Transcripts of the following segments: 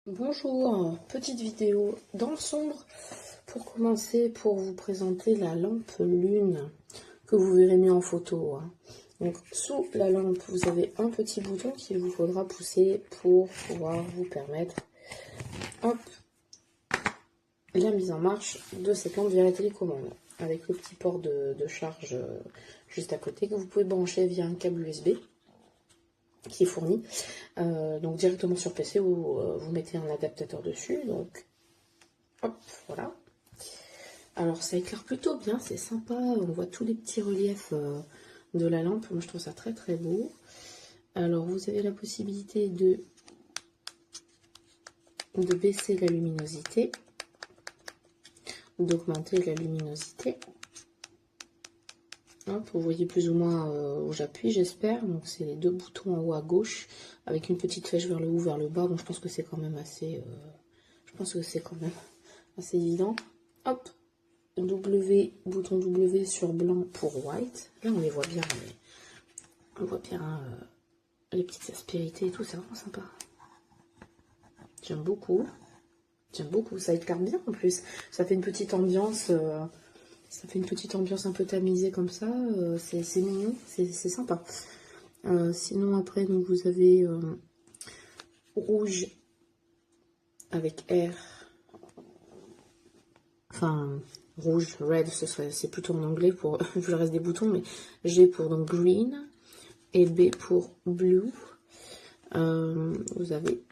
Bonjour, petite vidéo dans le sombre pour commencer, pour vous présenter la lampe lune que vous verrez mieux en photo. Donc sous la lampe, vous avez un petit bouton qu'il vous faudra pousser pour pouvoir vous permettre hop, la mise en marche de cette lampe via la télécommande avec le petit port de charge juste à côté que vous pouvez brancher via un câble USB qui est fourni. Donc directement sur PC, vous mettez un adaptateur dessus. Donc hop, voilà. Alors ça éclaire plutôt bien, c'est sympa. On voit tous les petits reliefs de la lampe. Moi je trouve ça très très beau. Alors vous avez la possibilité de baisser la luminosité, d'augmenter la luminosité. Hop, vous voyez plus ou moins où j'appuie, j'espère. Donc c'est les deux boutons en haut à gauche avec une petite flèche vers le haut, vers le bas. Bon, je pense que c'est quand même assez, évident. Hop, W, bouton W sur blanc pour white. Là on les voit bien, on voit bien les petites aspérités et tout, c'est vraiment sympa. J'aime beaucoup. J'aime beaucoup, ça éclaire bien en plus. Ça fait une petite ambiance. Ça fait une petite ambiance un peu tamisée comme ça, c'est mignon, c'est sympa. Sinon après, donc, vous avez rouge avec R, enfin rouge, red, c'est plutôt en anglais pour vu le reste des boutons, mais G pour donc green et B pour blue. Vous avez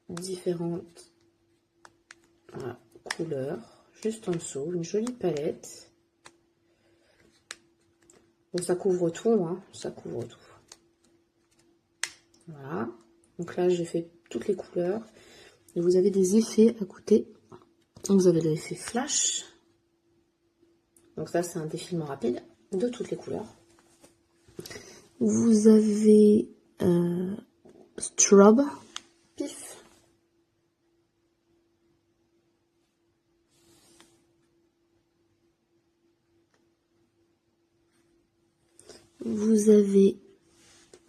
différentes couleurs, juste en dessous, une jolie palette. Bon, ça couvre tout, hein, ça couvre tout. Voilà. Donc là, j'ai fait toutes les couleurs. Et vous avez des effets à côté. Donc vous avez l'effet flash. Donc ça, c'est un défilement rapide de toutes les couleurs. Vous avez strobe, pif. Vous avez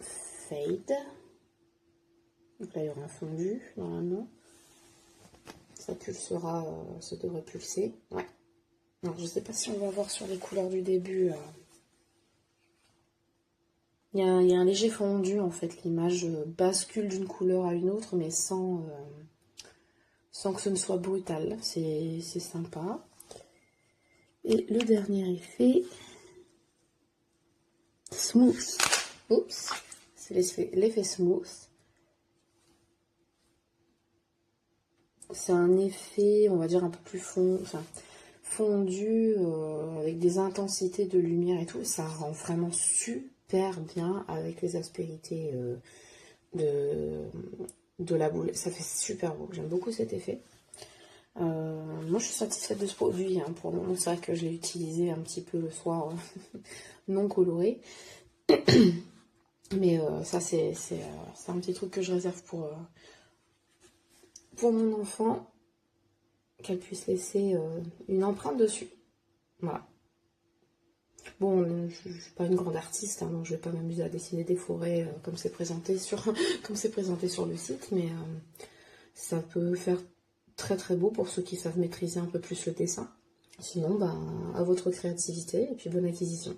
fade. Donc là, il y aura un fondu, normalement. Ça pulsera, ça devrait pulser. Ouais. Alors, je ne sais pas si on va voir sur les couleurs du début. Il y a un léger fondu, en fait. L'image bascule d'une couleur à une autre, mais sans que ce ne soit brutal. C'est sympa. Et le dernier effet, smooth. Oups, c'est l'effet smooth. C'est un effet, on va dire, un peu plus fondu, avec des intensités de lumière et tout. Ça rend vraiment super bien avec les aspérités de la boule. Ça fait super beau. J'aime beaucoup cet effet. Moi, je suis satisfaite de ce produit. Hein. Pour le moment, c'est vrai que je l'ai utilisé un petit peu le soir, non coloré. Mais ça, c'est un petit truc que je réserve pour mon enfant, qu'elle puisse laisser une empreinte dessus. Voilà. Bon, je ne suis pas une grande artiste, hein, donc je ne vais pas m'amuser à dessiner des forêts comme c'est présenté sur le site, mais ça peut faire très très beau pour ceux qui savent maîtriser un peu plus le dessin. Sinon, à votre créativité et puis bonne acquisition.